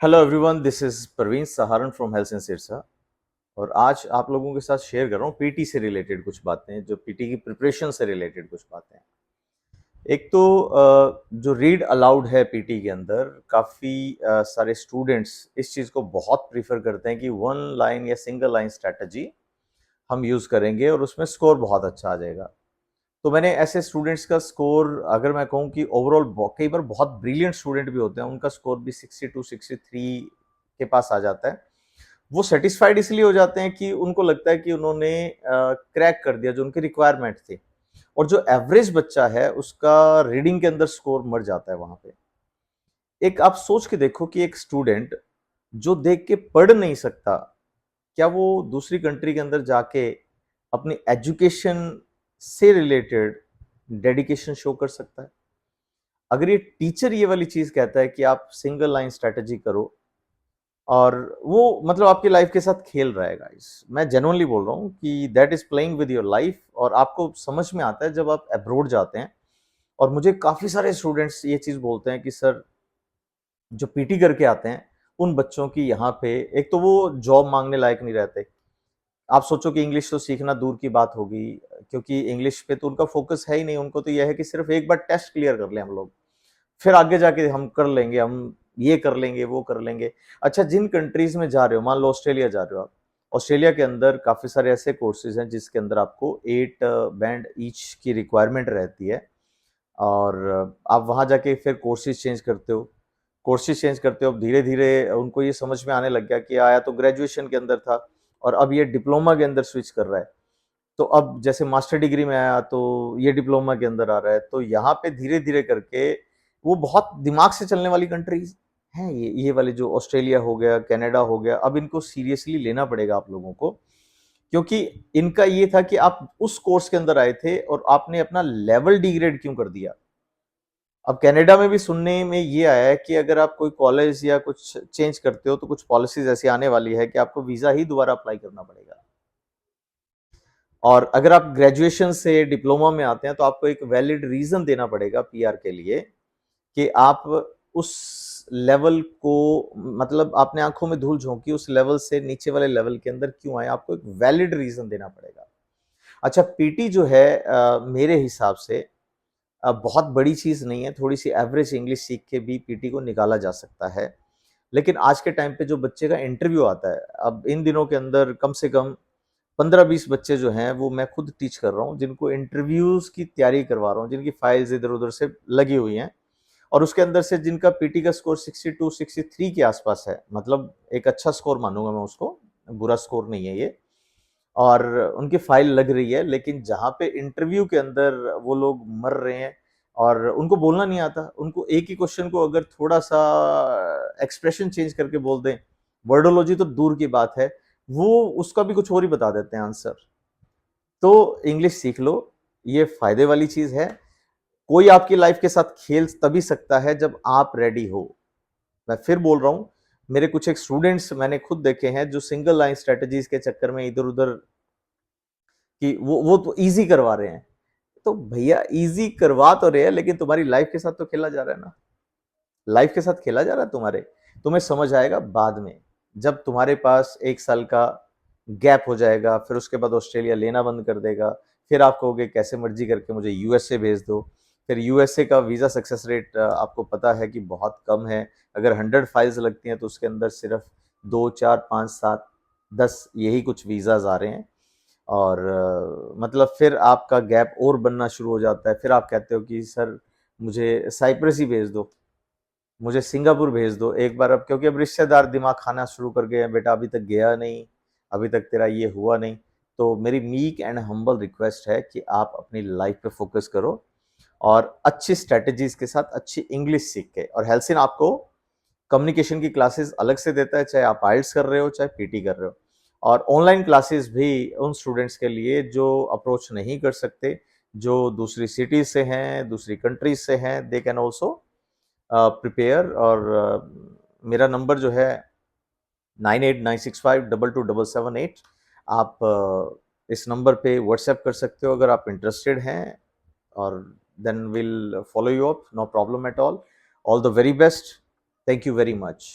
Hello everyone, this is Parveen Saharan from health and Sirsa. और आज आप लोगों के साथ शेयर कर रहा हूँ पीटी से रिलेटेड कुछ बातें, जो पीटी की प्रिपरेशन से रिलेटेड कुछ बातें हैं। एक तो जो रीड अलाउड है पीटी के अंदर, काफ़ी सारे स्टूडेंट्स इस चीज़ को बहुत प्रीफर करते हैं कि वन लाइन या सिंगल लाइन स्ट्रैटेजी हम यूज़ करेंगे और उसमें स्कोर बहुत अच्छा आ जाएगा। तो मैंने ऐसे स्टूडेंट्स का स्कोर, अगर मैं कहूँ कि ओवरऑल कई बार बहुत ब्रिलियंट स्टूडेंट भी होते हैं, उनका स्कोर भी 62 63 के पास आ जाता है। वो सेटिस्फाइड इसलिए हो जाते हैं कि उनको लगता है कि उन्होंने क्रैक कर दिया जो उनकी रिक्वायरमेंट थी। और जो एवरेज बच्चा है उसका रीडिंग के अंदर स्कोर मर जाता है वहां पे। एक आप सोच के देखो कि एक स्टूडेंट जो देख के पढ़ नहीं सकता, क्या वो दूसरी कंट्री के अंदर जाके अपनी एजुकेशन से रिलेटेड डेडिकेशन शो कर सकता है? अगर ये टीचर ये वाली चीज कहता है कि आप सिंगल लाइन स्ट्रेटेजी करो, और वो मतलब आपकी लाइफ के साथ खेल रहा है गाइस, मैं जेन्युइनली बोल रहा हूँ कि that is playing with your life. और आपको समझ में आता है जब आप अब्रोड जाते हैं। और मुझे काफी सारे स्टूडेंट्स ये चीज बोलते हैं कि सर, जो पीटी करके आते हैं उन बच्चों की यहाँ पे, एक तो वो जॉब मांगने लायक नहीं रहते। आप सोचो कि इंग्लिश तो सीखना दूर की बात होगी, क्योंकि इंग्लिश पे तो उनका फोकस है ही नहीं। उनको तो यह है कि सिर्फ एक बार टेस्ट क्लियर कर लें हम लोग, फिर आगे जाके हम कर लेंगे, हम ये कर लेंगे, वो कर लेंगे। अच्छा, जिन कंट्रीज में जा रहे हो, मान लो ऑस्ट्रेलिया जा रहे हो आप, ऑस्ट्रेलिया के अंदर काफी सारे ऐसे कोर्सेज हैं जिसके अंदर आपको 8 बैंड ईच की रिक्वायरमेंट रहती है। और आप वहां जाके फिर कोर्सेज चेंज करते हो, कोर्सेज चेंज करते हो। अब धीरे धीरे उनको ये समझ में आने लग गया कि आया तो ग्रेजुएशन के अंदर था और अब ये डिप्लोमा के अंदर स्विच कर रहा है। तो अब जैसे मास्टर डिग्री में आया तो ये डिप्लोमा के अंदर आ रहा है। तो यहाँ पे धीरे धीरे करके वो बहुत दिमाग से चलने वाली कंट्रीज हैं। ये वाले जो ऑस्ट्रेलिया हो गया, कनाडा हो गया, अब इनको सीरियसली लेना पड़ेगा आप लोगों को। क्योंकि इनका ये था कि आप उस कोर्स के अंदर आए थे और आपने अपना लेवल डिग्रेड क्यों कर दिया। अब कनाडा में भी सुनने में ये आया है कि अगर आप कोई कॉलेज या कुछ चेंज करते हो तो कुछ पॉलिसीज ऐसी आने वाली है कि आपको वीजा ही दोबारा अप्लाई करना पड़ेगा। और अगर आप ग्रेजुएशन से डिप्लोमा में आते हैं तो आपको एक वैलिड रीजन देना पड़ेगा पीआर के लिए, कि आप उस लेवल को, मतलब आपने आंखों में धूल झोंकी, उस लेवल से नीचे वाले लेवल के अंदर क्यों आए, आपको एक वैलिड रीजन देना पड़ेगा। अच्छा, पीटी जो है मेरे हिसाब से बहुत बड़ी चीज नहीं है। थोड़ी सी एवरेज इंग्लिश सीख के भी पीटी को निकाला जा सकता है। लेकिन आज के टाइम पे जो बच्चे का इंटरव्यू आता है, अब इन दिनों के अंदर कम से कम 15-20 बच्चे जो हैं वो मैं खुद टीच कर रहा हूँ, जिनको इंटरव्यूज की तैयारी करवा रहा हूँ, जिनकी फाइल्स इधर उधर से लगी हुई हैं। और उसके अंदर से जिनका पीटी का स्कोर 62 63 के आसपास है, मतलब एक अच्छा स्कोर मानूंगा मैं उसको, बुरा स्कोर नहीं है ये। और उनकी फाइल लग रही है, लेकिन जहाँ पे इंटरव्यू के अंदर वो लोग मर रहे हैं और उनको बोलना नहीं आता। उनको एक ही क्वेश्चन को अगर थोड़ा सा एक्सप्रेशन चेंज करके बोल दें, वर्डोलॉजी तो दूर की बात है, वो उसका भी कुछ और ही बता देते हैं आंसर। तो इंग्लिश सीख लो, ये फायदे वाली चीज है। कोई आपकी लाइफ के साथ खेल तभी सकता है जब आप रेडी हो। मैं फिर बोल रहा हूं, मेरे कुछ एक स्टूडेंट्स मैंने खुद देखे हैं जो सिंगल लाइन स्ट्रेटजीज के चक्कर में इधर उधर, कि वो तो इजी करवा रहे हैं। तो भैया, इजी करवा तो रहे हैं, लेकिन तुम्हारी लाइफ के साथ तो खेला जा रहा है ना। लाइफ के साथ खेला जा रहा है तुम्हारे। तुम्हें समझ आएगा बाद में, जब तुम्हारे पास 1 साल का गैप हो जाएगा, फिर उसके बाद ऑस्ट्रेलिया लेना बंद कर देगा। फिर आप कहोगे कैसे मर्जी करके मुझे यूएसए भेज दो। फिर यूएसए का वीजा सक्सेस रेट आपको पता है कि बहुत कम है। अगर 100 फाइल्स लगती हैं तो उसके अंदर सिर्फ 2 4 5 7 10 यही कुछ वीजाज आ रहे हैं। और मतलब फिर आपका गैप और बनना शुरू हो जाता है। फिर आप कहते हो कि सर, मुझे साइप्रस ही भेज दो, मुझे सिंगापुर भेज दो एक बार। अब क्योंकि अब रिश्तेदार दिमाग खाना शुरू कर गए हैं, बेटा अभी तक गया नहीं, अभी तक तेरा ये हुआ नहीं। तो मेरी मीक एंड हम्बल रिक्वेस्ट है कि आप अपनी लाइफ पे फोकस करो और अच्छी स्ट्रेटेजीज के साथ अच्छी इंग्लिश सीख के। और हेल्सिन आपको कम्युनिकेशन की क्लासेस अलग से देता है, चाहे आप आइल्स कर रहे हो चाहे पीटी कर रहे हो। और ऑनलाइन क्लासेस भी उन स्टूडेंट्स के लिए जो अप्रोच नहीं कर सकते, जो दूसरी सिटीज से हैं, दूसरी कंट्रीज से हैं, दे कैन ऑल्सो प्रिपेयर। और मेरा नंबर जो है 9896522778। आप इस नंबर पे व्हाट्सएप कर सकते हो अगर आप इंटरेस्टेड हैं। और then will follow you up, no problem at all. All the very best. Thank you very much.